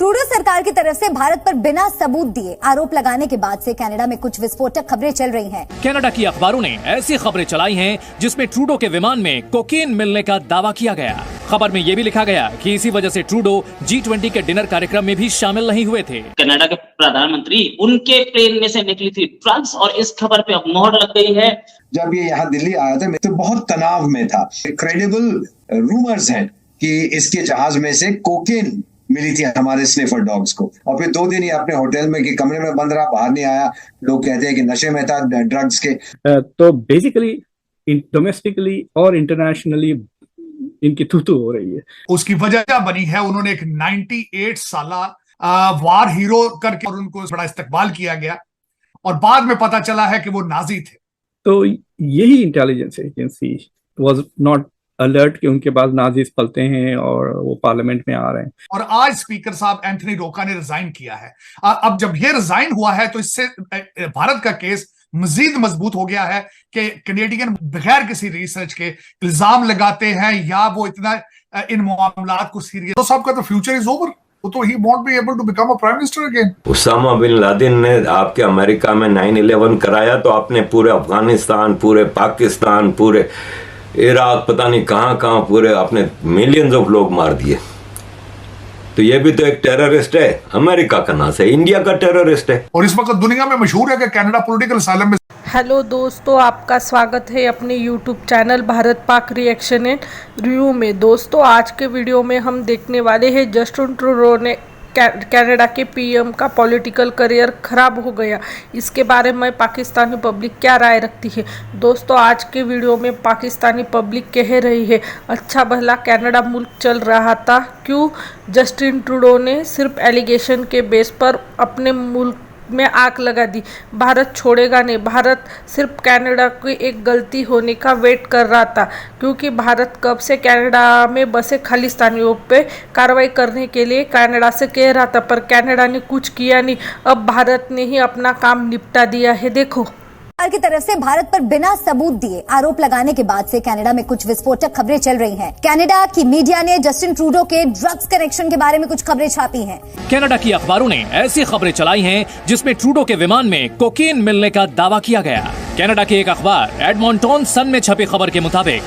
Trudeau सरकार की तरफ से भारत पर बिना सबूत दिए आरोप लगाने के बाद से कनाडा में कुछ विस्फोटक खबरें चल रही हैं। कनाडा की अखबारों ने ऐसी खबरें चलाई हैं जिसमें ट्रूडो के विमान में कोकीन मिलने का दावा किया गया। खबर में ये भी लिखा गया कि इसी वजह से ट्रूडो G20 के डिनर कार्यक्रम में भी शामिल नहीं हुए थे। कनाडा के प्रधानमंत्री उनके प्लेन में से निकली थी ड्रग्स और इस खबर पे अब मोहर लग गई है। जब ये यहाँ दिल्ली आया था तो बहुत तनाव में था। क्रेडिबल रूमर्स हैं कि इसके जहाज में से कोकेन मिली थी हमारे स्निफर डॉग्स को, और फिर 2 दिन ही अपने होटल में कि कमरे में बंद रहा, बाहर नहीं आया। लोग कहते हैं कि नशे में था ड्रग्स के। तो बेसिकली डोमेस्टिकली और इंटरनेशनली इनकी थू हो रही है। उसकी वजह क्या बनी है, उन्होंने एक 98 साला वार हीरो करके और उनको बड़ा इस्तकबाल किया गया और बाद में पता चला है कि वो नाजी थे। तो यही intelligence agency was not alert कि उनके बाद नाजीज पलते हैं और वो पार्लियामेंट में आ रहे हैं। और आज स्पीकर साहब एंथनी रोका ने रिजाइन किया है। अब जब ये रिजाइन हुआ है तो इससे भारत का केस मजीद मजबूत हो गया है कि कैनेडियन बगैर किसी रिसर्च के इल्जाम लगाते हैं या वो इतना इन मामलात को सीरियस। तो सबका तो फ्यूचर इज ओवर, तो he won't be able to become a prime minister again. Osama bin Laden ने आपके अमेरिका में 9/11 कराया तो आपने पूरे अफगानिस्तान, पूरे पाकिस्तान, पूरे इराक, पता नहीं कहां कहां पूरे आपने मिलियंस ऑफ लोग मार दिए। तो ये भी तो एक टेररिस्ट है। अमेरिका का ना से इंडिया का टेररिस्ट है और इस वक्त दुनिया में मशहूर है कि कनाडा पॉलिटिकल असाइलम में। हेलो दोस्तों, आपका स्वागत है अपने YouTube channel Bharat Pak reaction and review में। दोस्तों, आज के वीडियो में हम देखने वाले हैं जस्टिन ट्रूडो ने कनाडा के पीएम का पॉलिटिकल करियर खराब हो गया। इसके बारे में पाकिस्तानी पब्लिक क्या राय रखती है। दोस्तों, आज के वीडियो में पाकिस्तानी पब्लिक कह रही है अच्छा भला कनाडा मुल्क चल रहा था, क्यों जस्टिन ट्रूडो ने सिर्फ एलिगेशन के बेस पर अपने मुल्क में आग लगा दी। भारत छोड़ेगा नहीं। भारत सिर्फ कनाडा की एक गलती होने का वेट कर रहा था, क्योंकि भारत कब से कनाडा में बसे खालिस्तानियों पे कार्रवाई करने के लिए कनाडा से कह रहा था, पर कनाडा ने कुछ किया नहीं। अब भारत ने ही अपना काम निपटा दिया है। देखो, की तरफ से भारत पर बिना सबूत दिए आरोप लगाने के बाद से कनाडा में कुछ विस्फोटक खबरें चल रही हैं। कनाडा की मीडिया ने जस्टिन ट्रूडो के ड्रग्स कनेक्शन के बारे में कुछ खबरें छापी हैं। कनाडा की अखबारों ने ऐसी खबरें चलाई हैं जिसमें ट्रूडो के विमान में कोकीन मिलने का दावा किया गया। कनाडा की एक अखबार एडमॉन्टन सन में छपी खबर के मुताबिक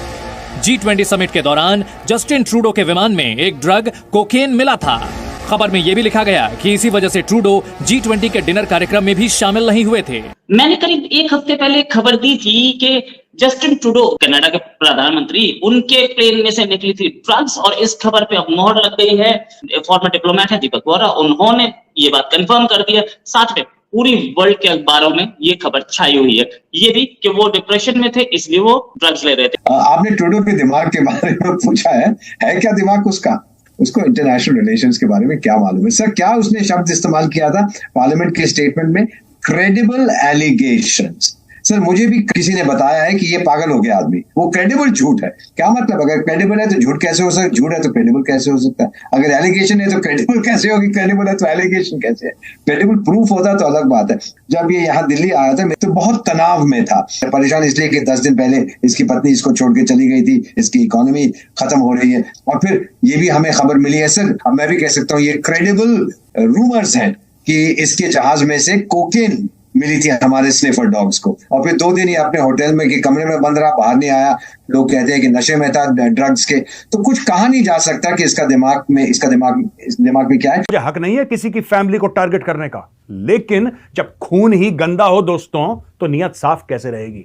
G20 समिट के दौरान जस्टिन ट्रूडो के विमान में एक ड्रग कोकेन मिला था। खबर में यह भी लिखा गया कि इसी वजह से ट्रूडो G20 के डिनर कार्यक्रम में भी शामिल नहीं हुए थे। मैंने करीब 1 हफ्ते पहले खबर दी थी कि जस्टिन ट्रूडो कनाडा के प्रधानमंत्री उनके प्लेन में से निकली थी ड्रग्स और इस खबर पे अब मोहर लग गई है। फॉर्मर डिप्लोमेट है दीपक बोरा, उन्होंने ये बात कंफर्म कर दिया। साथ में पूरी वर्ल्ड के अखबारों में ये खबर छाई हुई है, ये भी कि वो डिप्रेशन में थे इसलिए वो ड्रग्स ले रहे थे। आपने ट्रूडो के दिमाग के बारे में पूछा है क्या दिमाग उसका? उसको इंटरनेशनल रिलेशंस के बारे में क्या मालूम है? सर, क्या उसने शब्द इस्तेमाल किया था पार्लियामेंट के स्टेटमेंट में? Credible allegations. सर, मुझे भी किसी ने बताया है कि ये पागल हो गया आदमी। वो क्रेडिबल झूठ है। क्या मतलब? अगर क्रेडिबल है तो झूठ कैसे हो सकता है? झूठ है तो क्रेडिबल कैसे हो सकता है? अगर एलिगेशन है तो क्रेडिबल कैसे होगी? क्रेडिबल है तो एलिगेशन कैसे है? क्रेडिबल प्रूफ होता तो अलग बात है। जब ये यहाँ दिल्ली आया था तो बहुत तनाव में था। परेशान इसलिए कि 10 दिन पहले इसकी पत्नी इसको छोड़ के चली गई थी, इसकी इकोनॉमी खत्म हो रही है, और फिर ये भी हमें खबर मिली है। सर, अब मैं भी कह सकता हूँ ये क्रेडिबल रूमर्स हैं कि इसके जहाज में से कोकेन मिली थी हमारे स्निफर डॉग्स को, और फिर 2 दिन ही अपने होटल में कि कमरे में बंद रहा, बाहर नहीं आया। लोग कहते हैं कि नशे में था ड्रग्स के। तो कुछ कहा नहीं जा सकता कि इसका दिमाग में क्या है। मुझे हक नहीं है किसी की फैमिली को टारगेट करने का, लेकिन जब खून ही गंदा हो दोस्तों तो नीयत साफ कैसे रहेगी?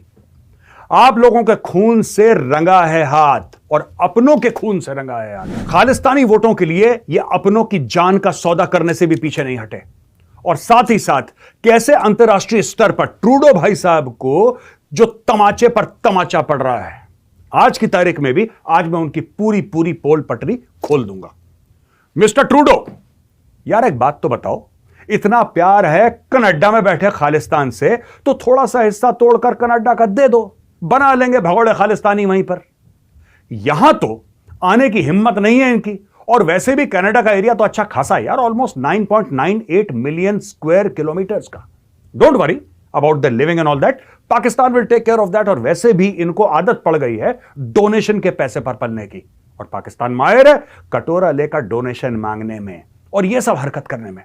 आप लोगों के खून से रंगा है हाथ और अपनों के खून से रंगा है हाथ। खालिस्तानी वोटों के लिए ये अपनों की जान का सौदा करने से भी पीछे नहीं हटे, और साथ ही साथ कैसे अंतर्राष्ट्रीय स्तर पर ट्रूडो भाई साहब को जो तमाचे पर तमाचा पड़ रहा है। आज की तारीख में भी आज मैं उनकी पूरी पोल पटरी खोल दूंगा। मिस्टर ट्रूडो, यार एक बात तो बताओ, इतना प्यार है कनाडा में बैठे खालिस्तान से तो थोड़ा सा हिस्सा तोड़कर कनाडा का दे दो, बना लेंगे भगोड़े खालिस्तानी वहीं पर। यहां तो आने की हिम्मत नहीं है इनकी, और वैसे भी कनाडा का एरिया तो अच्छा खासा है यार, ऑलमोस्ट 9.98 मिलियन स्क्वायर किलोमीटर्स का। Don't worry about the living and all that, Pakistan will take care of that. और वैसे भी इनको आदत पड़ गई है डोनेशन के पैसे पर पलने की, और पाकिस्तान माहिर है कटोरा लेकर डोनेशन मांगने में। और ये सब हरकत करने में।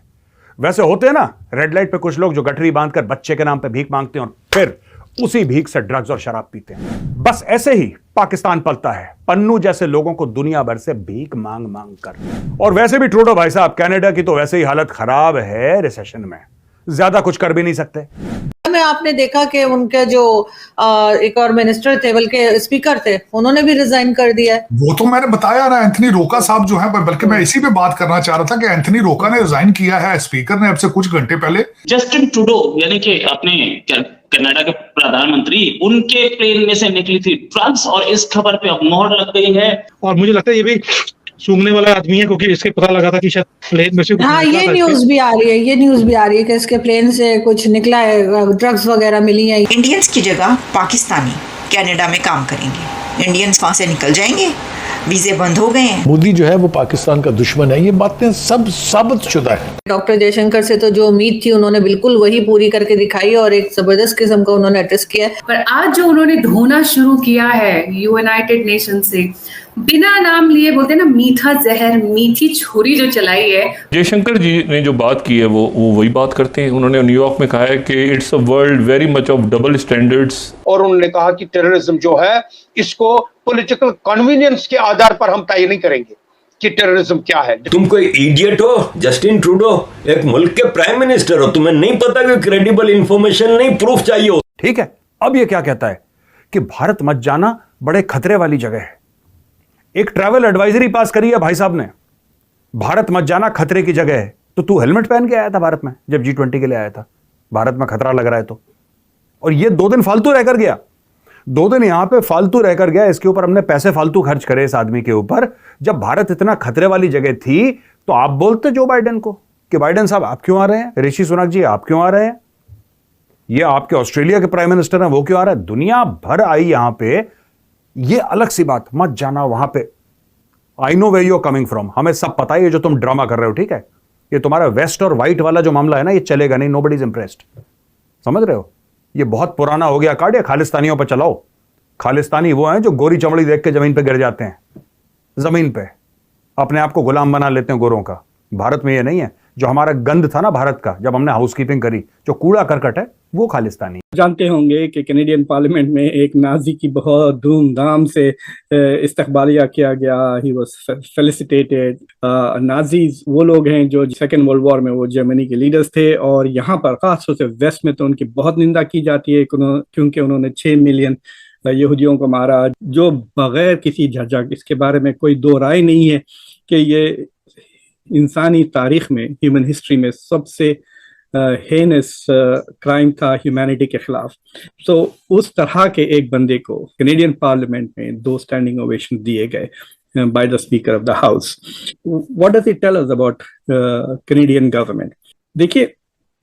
वैसे होते हैं ना रेड लाइट पे कुछ लोग जो गठरी बांधकर बच्चे के नाम पे भीख मांगते हैं और फिर उसी भीख से ड्रग्स और शराब पीते हैं। बस ऐसे ही पाकिस्तान पलता है, पन्नू जैसे लोगों को दुनिया भर से भीख मांग मांग कर। और वैसे भी ट्रूडो भाई साहब, कनाडा की तो वैसे ही हालत खराब है, रिसेशन में, ज्यादा कुछ कर भी नहीं सकते। में आपने देखा कि उनके जो एक और मिनिस्टर थे, बल्कि स्पीकर थे, उन्होंने भी रिजाइन कर दिया है। वो तो मैंने बताया ना, एंथनी रोका साहब जो है, बल्कि मैं इसी पे बात करना चाह रहा था कि एंथनी रोका ने रिजाइन किया है, स्पीकर ने अब से कुछ घंटे पहले। जस्टिन ट्रूडो यानी कि अपने कनाडा के प्रधानमंत्री, उनके प्लेन में से निकली थी ड्रग्स और इस खबर पे अब मोहर लग गई है। और मुझे लगता है ये भी सूंघने वाला आदमी है, क्योंकि इसके पता लगा था कि शायद प्लेन में से हाँ, ये न्यूज भी आ रही है, कि इसके प्लेन से कुछ निकला है, ड्रग्स वगैरह मिली है। इंडियंस की जगह पाकिस्तानी कनाडा में काम करेंगे, इंडियंस वहां से निकल जाएंगे, वीजे बंद हो गए हैं। मोदी जो है वो पाकिस्तान का दुश्मन है, ये बातें सब साबित शुदा है। डॉक्टर जयशंकर से तो जो उम्मीद थी उन्होंने बिल्कुल वही पूरी करके दिखाई और एक जबरदस्त किस्म का उन्होंने एड्रेस किया। पर आज जो उन्होंने ढोना शुरू किया है यूनाइटेड नेशन से, बिना नाम लिए, बोलते ना मीठा जहर, मीठी छुरी जो चलाई है। जयशंकर जी ने जो बात की है वो वही बात करते हैं। उन्होंने न्यूयॉर्क में कहा है कि it's a world very much of double standards, और उन्होंने कहा कि टेररिज्म जो है इसको पॉलिटिकल कन्वीनियंस के आधार पर हम तय नहीं करेंगे कि टेररिज्म क्या है। तुम कोई इडियट हो जस्टिन ट्रूडो, एक मुल्क के प्राइम मिनिस्टर हो, तुम्हें नहीं पता कि क्रेडिबल इंफॉर्मेशन नहीं, प्रूफ चाहिए। ठीक है, अब ये क्या कहता है कि भारत मत जाना, बड़े खतरे वाली जगह है। एक ट्रैवल एडवाइजरी पास करी है भाई साहब ने, भारत मत जाना, खतरे की जगह है। तो तू हेलमेट पहन के आया था भारत में जब G20 के लिए आया था, भारत में खतरा लग रहा है तो। और ये 2 दिन फालतू रहकर गया, 2 दिन यहां पे फालतू रहकर गया, इसके ऊपर हमने पैसे फालतू खर्च करे इस आदमी के ऊपर। जब भारत इतना खतरे वाली जगह थी तो आप बोलते जो बाइडेन को कि बाइडेन साहब आप क्यों आ रहे हैं, ऋषि सुनक जी आप क्यों आ रहे हैं, ये आपके ऑस्ट्रेलिया के प्राइम मिनिस्टर हैं वो क्यों आ रहे हैं, दुनिया भर आई यहां पे। ये अलग सी बात, मत जाना वहां पे। I know where you are coming from, हमें सब पता है ये जो तुम ड्रामा कर रहे हो, ठीक है, ये तुम्हारा वेस्ट और व्हाइट वाला जो मामला है ना, ये चलेगा नहीं, नोबडी इज इंप्रेस्ड, समझ रहे हो, ये बहुत पुराना हो गया कार्ड, या खालिस्तानियों पर चलाओ। खालिस्तानी वो हैं जो गोरी चमड़ी देख के जमीन पे गिर जाते हैं, जमीन पे अपने आप को गुलाम बना लेते हैं गोरों का। भारत में ये नहीं है, जो हमारा गंद था ना भारत का, जब हमने हाउसकीपिंग करी, जो कूड़ा करकट है वो खालिस्तानी। जानते होंगे कि कैनेडियन पार्लियामेंट में एक नाजी की बहुत धूमधाम से इस्तकबालिया किया गया, ही वाज फेलिसिटेटेड। नाजीज वो लोग हैं जो सेकेंड वर्ल्ड वॉर में वो जर्मनी के लीडर्स थे, और यहाँ पर खासतौर से वेस्ट में तो उनकी बहुत निंदा की जाती है, क्योंकि उन्होंने 6 मिलियन यहूदियों को मारा, जो बगैर किसी झझक, इसके बारे में कोई दो राय नहीं है कि ये इंसानी तारीख में, ह्यूमन हिस्ट्री में सबसे हेनस क्राइम था ह्यूमैनिटी के खिलाफ। तो उस तरह के एक बंदे को कैनेडियन पार्लियामेंट में 2 स्टैंडिंग ओवेशन दिए गए by the speaker of the house. What does it tell us about Canadian government? देखिए,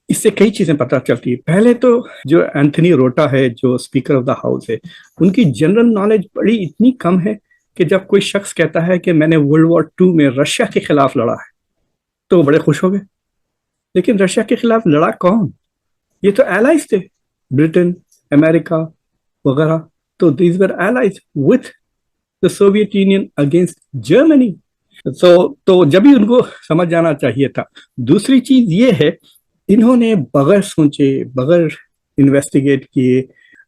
इससे कई चीजें पता चलती है। पहले तो जो एंथनी रोटा है, जो स्पीकर ऑफ द हाउस है, उनकी जनरल नॉलेज बड़ी इतनी कम है कि जब कोई शख्स कहता है कि मैंने वर्ल्ड वॉर 2 में रशिया के खिलाफ लड़ा है, तो वो बड़े खुश हो गए। लेकिन रशिया के खिलाफ लड़ा कौन? ये तो एलाइज थे, ब्रिटेन, अमेरिका वगैरह। तो these were allies with the Soviet union against Germany. तो जब भी उनको समझ जाना चाहिए था। दूसरी चीज ये है, इन्होंने बगैर सोचे, बगैर इन्वेस्टिगेट किए,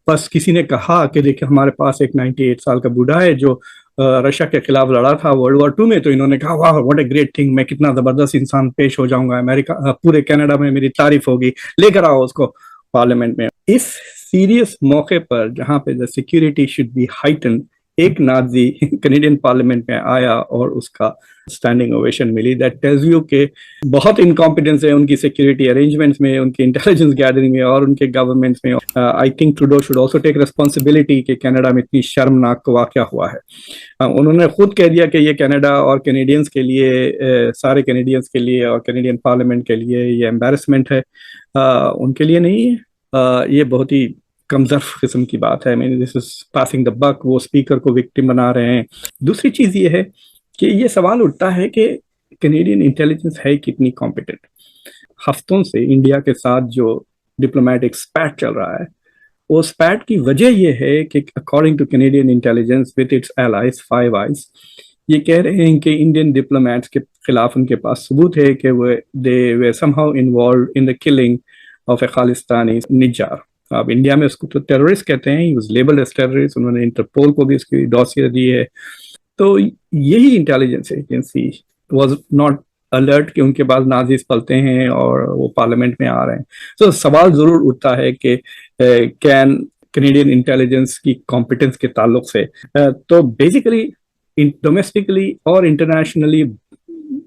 बस किसी ने कहा कि देखिए हमारे पास एक 98 साल का बूढ़ा है जो रशिया के खिलाफ लड़ा था वर्ल्ड वॉर 2 में, तो इन्होंने कहा वाह व्हाट ए ग्रेट थिंग, मैं कितना जबरदस्त इंसान पेश हो जाऊंगा, अमेरिका पूरे कनाडा में मेरी तारीफ होगी, लेकर आओ उसको पार्लियामेंट में। इस सीरियस मौके पर जहां पे the security should be heightened, एक नाजी कैनेडियन पार्लियामेंट में आया और उसका स्टैंडिंग ओवेशन मिली। दैट टेल्स यू के बहुत इनकॉम्पिटेंस है उनकी सिक्योरिटी अरेंजमेंट्स में, उनकी इंटेलिजेंस गैदरिंग में और उनके गवर्नमेंट्स में। I think Trudeau should also take responsibility कि कनाडा में इतनी शर्मनाक वाकया हुआ है। उन्होंने खुद कह दिया कि ये कनाडा और कैनेडियंस के लिए, सारे कैनेडियंस के लिए और कैनेडियन पार्लियामेंट के लिए ये एम्बैरसमेंट है, उनके लिए नहीं है। ये बहुत ही कमजोर किस्म की बात है। This is passing the buck, वो स्पीकर को विक्टिम बना रहे हैं। दूसरी चीज ये है कि ये सवाल उठता है कि कैनेडियन इंटेलिजेंस है कितनी कॉम्पिटेंट। हफ्तों से इंडिया के साथ जो डिप्लोमेटिक स्पैट चल रहा है, वो स्पैट की वजह ये है कि according two Canadian intelligence with its allies five eyes, ये कह रहे हैं कि इंडियन डिप्लोमेट्स के खिलाफ उनके पास सबूत है कि वो they were somehow involve in the killing of a Khalistani Nijjar. अब इंडिया में उसको तो टेररिस्ट कहते हैं, he was labelled as terrorist. उन्होंने इंटरपोल को भी इसकी डॉसियर दी है। तो यही intelligence agency was not alert कि उनके पास नाजीज पलते हैं और वो पार्लियामेंट में आ रहे हैं। तो सवाल जरूर उठता है कि कैन कैनेडियन इंटेलिजेंस की कॉम्पिटेंस के ताल्लुक से तो बेसिकली डोमेस्टिकली और इंटरनेशनली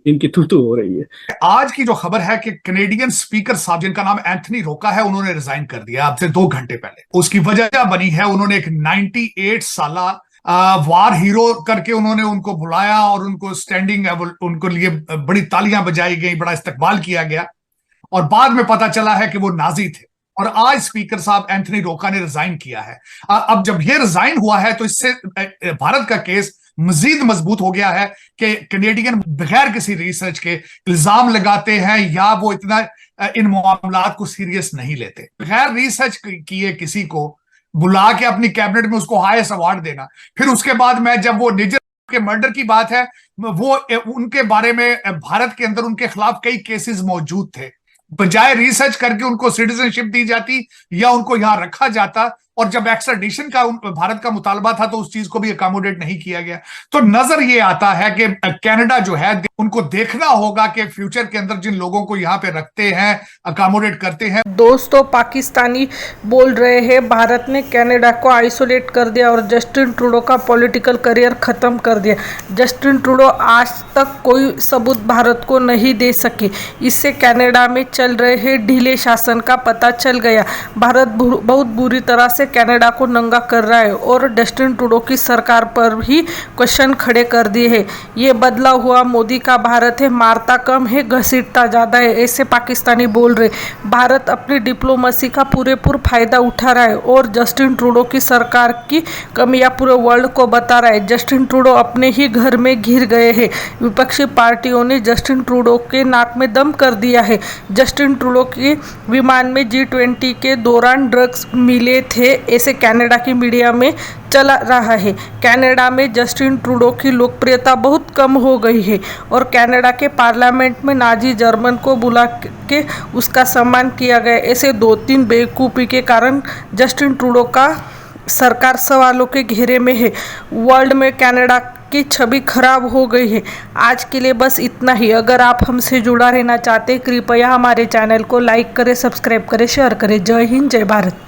इनकी थू हो रही है। आज की जो खबर है कि कैनेडियन स्पीकर साहब जिनका नाम एंथनी रोका है, उन्होंने रिजाइन कर दिया अब से 2 घंटे पहले। उसकी वजह क्या बनी है, उन्होंने एक 98 साला वार हीरो करके उन्होंने उनको बुलाया और उनको स्टैंडिंग उनको लिए बड़ी तालियां बजाई गई, बड़ा इस्तकबाल किया गया और बाद में पता चला है कि वो नाजी थे। और आज स्पीकर साहब एंथनी रोका ने रिजाइन किया है। अब जब ये रिजाइन हुआ है तो इससे भारत का केस मजीद मजबूत हो गया है कि कैनेडियन बगैर किसी रिसर्च के इल्जाम लगाते हैं या वो इतना इन मामलात को सीरियस नहीं लेते। बगैर रिसर्च किए किसी को बुला के अपनी कैबिनेट में उसको हाईएस्ट अवार्ड देना, फिर उसके बाद में जब वो निजर के मर्डर की बात है, वो उनके बारे में भारत के अंदर उनके खिलाफ कई केसेस मौजूद थे, बजाय रिसर्च करके उनको सिटीजनशिप दी जाती या उनको यहां रखा जाता। और जब एक्स्ट्राडिशन का भारत का मुतालबा था तो उस चीज को भी अकोमोडेट नहीं किया गया। तो नजर ये आता है कि कनाडा जो है उनको देखना होगा कि फ्यूचर के अंदर जिन लोगों को यहाँ पे रखते हैं, अकोमोडेट करते हैं। दोस्तों, पाकिस्तानी बोल रहे हैं भारत ने कनाडा को आइसोलेट कर दिया और जस्टिन ट्रूडो का पॉलिटिकल करियर खत्म कर दिया। जस्टिन ट्रूडो आज तक कोई सबूत भारत को नहीं दे सके। इससे कनाडा में चल रहे ढीले शासन का पता चल गया। भारत बहुत बुरी तरह से कनाडा को नंगा कर रहा है और जस्टिन ट्रूडो की सरकार पर भी क्वेश्चन खड़े कर दिए हैं। ये बदला हुआ मोदी का भारत है, मारता कम है, घसीटता ज़्यादा है, ऐसे पाकिस्तानी बोल रहे। भारत अपनी डिप्लोमेसी का पूरेपूर फायदा उठा रहा है और जस्टिन ट्रूडो की सरकार की कमियां पूरे वर्ल्ड को बता रहा है। जस्टिन ट्रूडो अपने ही घर में घिर गए हैं। विपक्षी पार्टियों ने जस्टिन ट्रूडो के नाक में दम कर दिया है। जस्टिन ट्रूडो के विमान में G20 के दौरान ड्रग्स मिले थे, ऐसे कनाडा की मीडिया में चला रहा है। कनाडा में जस्टिन ट्रूडो की लोकप्रियता बहुत कम हो गई है और कनाडा के पार्लियामेंट में नाजी जर्मन को बुला के उसका सम्मान किया गया। ऐसे 2-3 बेवकूफ़ी के कारण जस्टिन ट्रूडो का सरकार सवालों के घेरे में है। वर्ल्ड में कनाडा की छवि खराब हो गई है। आज के लिए बस इतना ही। अगर आप हमसे जुड़ा रहना चाहते हैं, कृपया हमारे चैनल को लाइक करें, सब्सक्राइब करें, शेयर करें। जय हिंद, जय भारत।